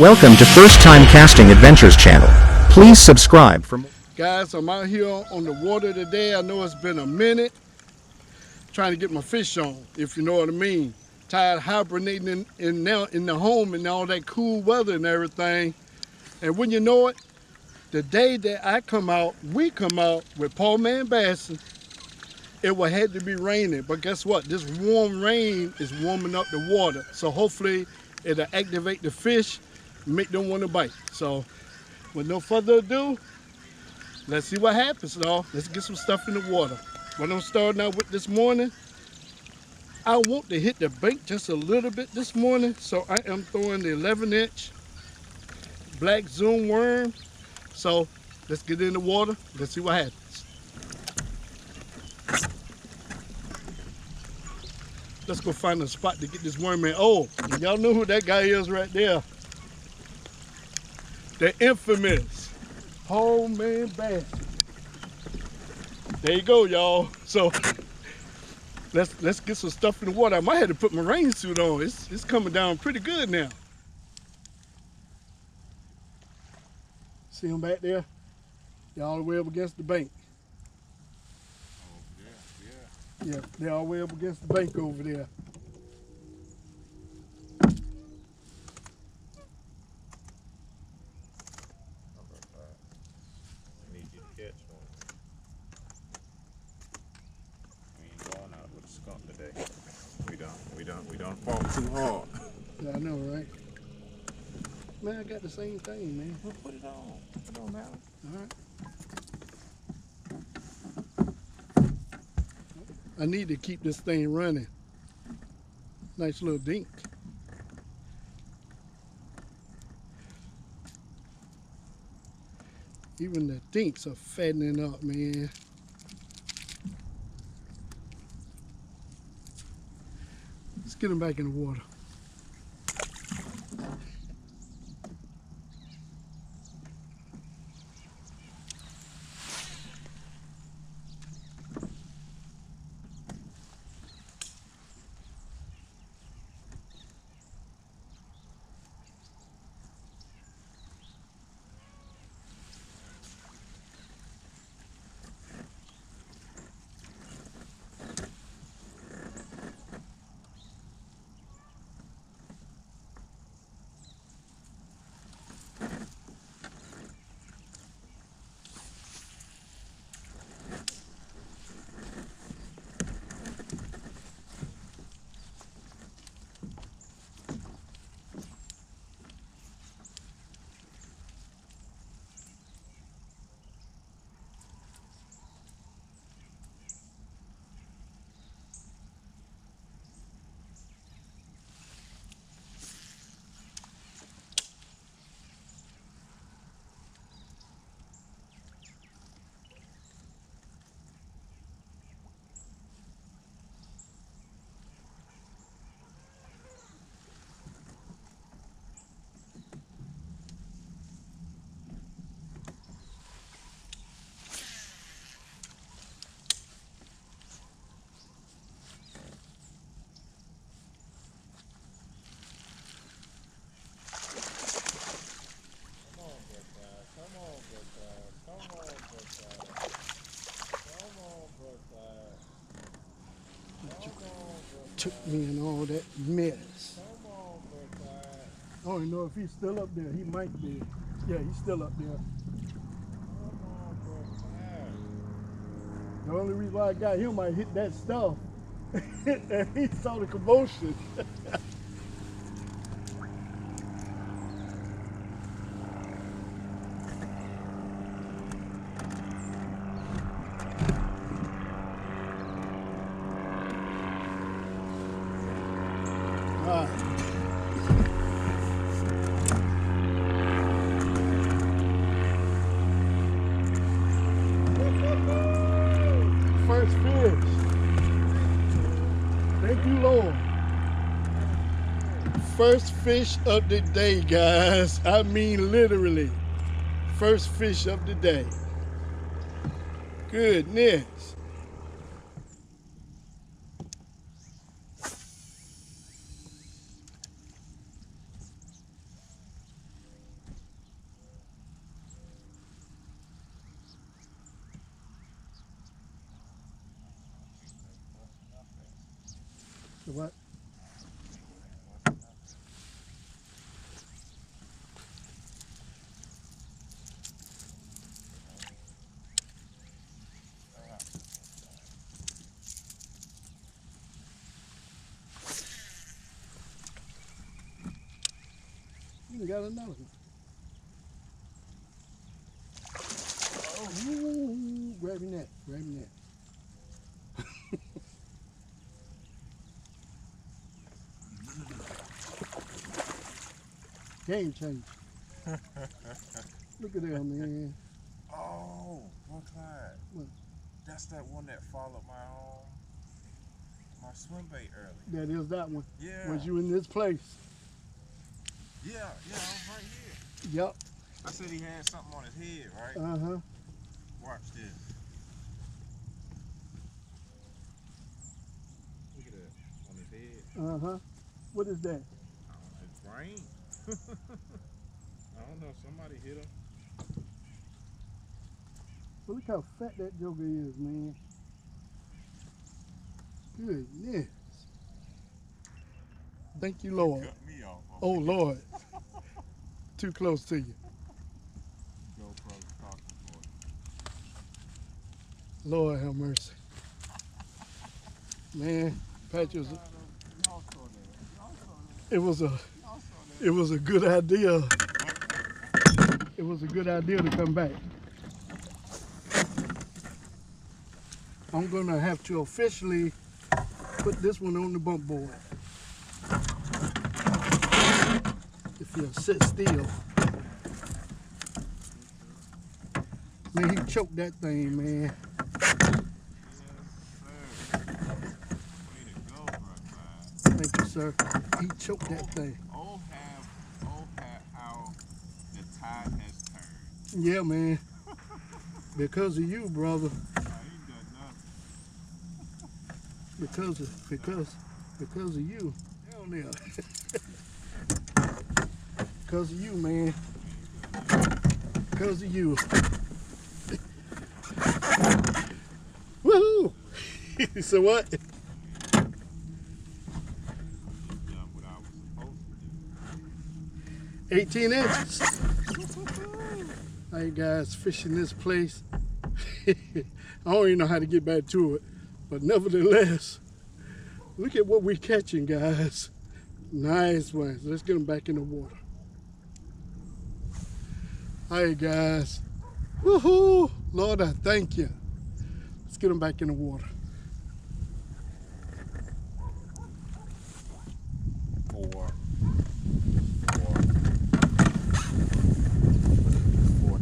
Welcome to First Time Casting Adventures channel. Please subscribe for more. Guys, I'm out here on the water today. I know it's been a minute trying to get my fish on, if you know what I mean. Tired hibernating in the home and all that cool weather and everything. And when you know it, the day that we come out with Paul Man bassing, it will have to be raining. But guess what? This warm rain is warming up the water. So hopefully it'll activate the fish, make them want to bite. So with no further ado, let's see what happens, y'all. Let's get some stuff in the water. What I'm starting out with this morning, I want to hit the bank just a little bit this morning, so I am throwing the 11-inch black zoom worm. So let's get in the water. Let's see what happens. Let's go find a spot to get this worm in. Oh, y'all know who that guy is right there. The infamous Paul Man bass. There you go, y'all. So let's get some stuff in the water. I might have to put my rain suit on. It's coming down pretty good now. See him back there? They're all the way up against the bank. Oh, yeah. Yeah, they're all the way up against the bank over there. I need you to catch one. We ain't going out with a skunk today. We don't fall too hard. Yeah, I know, right? Man, I got the same thing, man. Well, put it on. It don't matter. All right. I need to keep this thing running. Nice little dink. Even the dinks are fattening up, man. Let's get them back in the water. Took me in all that mess. I don't even know if he's still up there. He might be. Yeah, he's still up there. The only reason why I got him, I hit that stuff. And he saw the commotion. First fish. Thank you, Lord. First fish of the day, guys. I mean literally. First fish of the day. Goodness. The what? You got another one. Oh, ooh, grab your net, grab your net. Game changer. Look at that, man. Oh, what Clyde? What? That's that one that followed my swim bait earlier. That is that one. Yeah. Was you in this place? Yeah, I was right here. Yup. I said he had something on his head, right? Uh-huh. Watch this. Look at that on his head. Uh-huh. What is that? It's brain. I don't know. Somebody hit him. Well, look how fat that joker is, man. Goodness. Thank you, Lord. Cut me off. Oh, Lord. Too close to you. GoPro's talking for you. Lord have mercy. Man, Patch was, it was a good idea. It was a good idea to come back. I'm gonna have to officially put this one on the bump board. If you'll sit still. Man, he choked that thing, man. Thank you, sir. He choked that thing. Oh, how the tide has turned. Yeah, man. Because of you, brother. I ain't done nothing. Because of you. Hell yeah. Because of you, man. Because of you. Woohoo! So what? Done what I was supposed to do. 18 inches. Alright guys, fishing this place. I don't even know how to get back to it. But nevertheless, look at what we're catching, guys. Nice ones. Let's get them back in the water. Alright guys. Woohoo! Lord, I thank you. Let's get them back in the water. Four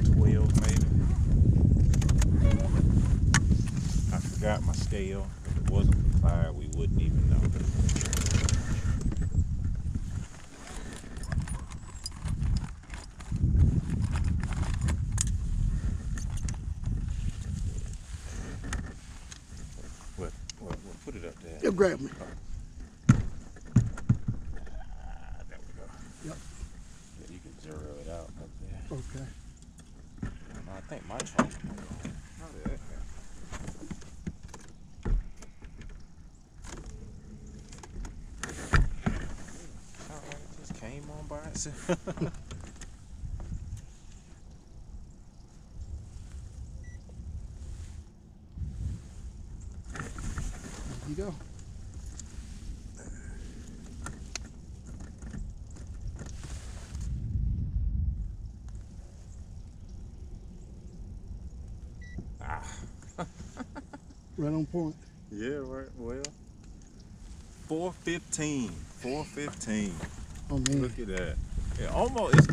12 maybe. I forgot my scale. If it wasn't for fire, we wouldn't even know. What? Put it up there. You grab me. There we go. Yep. Yeah, you can zero it out up there. Okay. I think my phone. How did that happen? It just came on by itself. There you go. Right on point. Yeah, right. Well, 415. 415. Oh man. Look at that.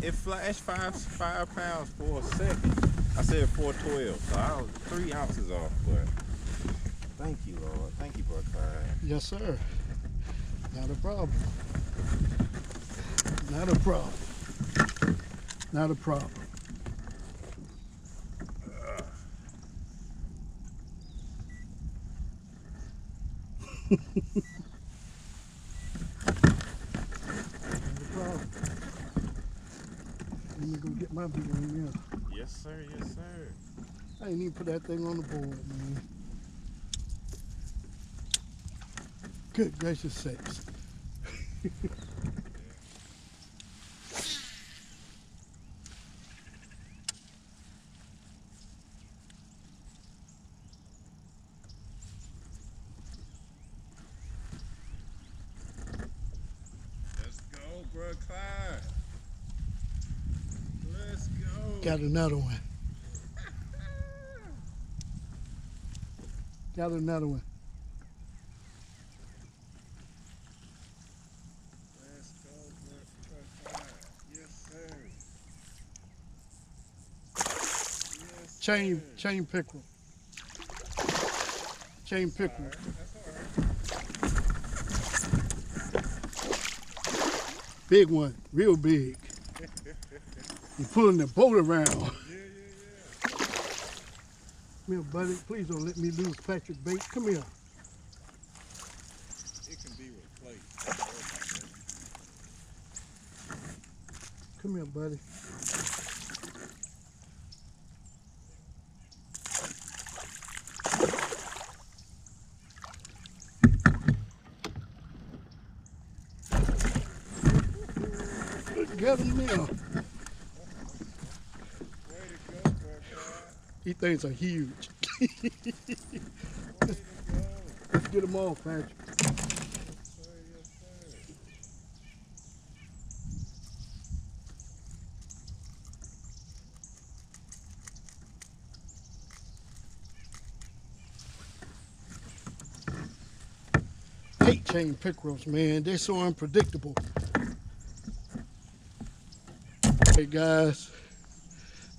It flashed five pounds for a second. I said 412, so I was 3 ounces off. But thank you, Lord. Thank you, Brother Clyde. Yes, sir. Not a problem. Not a problem. Not a problem. Not a problem. Let me go get my big one now. Yes, sir. Yes, sir. I didn't even put that thing on the board, man. Good gracious sakes. Let's go, bro, Clyde. Let's go. Got another one. Got another one. Let's go, bro, Clyde. Yes, sir. Yes, sir. Chain pickerel. Chain pickerel. That's all right. Big one, real big. You're pulling the boat around. Yeah. Come here, buddy. Please don't let me lose Patrick bait. Come here. It can be replaced. Come here, buddy. Get him now. Way to go, bro, Clyde. These things are huge. Way to go. Let's get them all, Patrick. Yes, sir. Yes, sir. Hate chain pickerels, man. They're so unpredictable. Hey guys,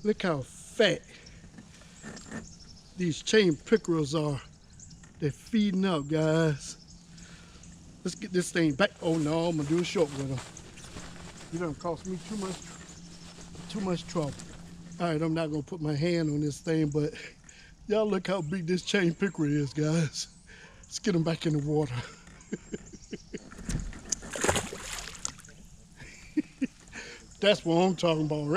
look how fat these chain pickerels are. They're feeding up, guys. Let's get this thing back. Oh no, I'm gonna do a short with them. You don't cost me too much trouble. All right, I'm not gonna put my hand on this thing, but y'all look how big this chain pickerel is, guys. Let's get them back in the water. That's what I'm talking about, right?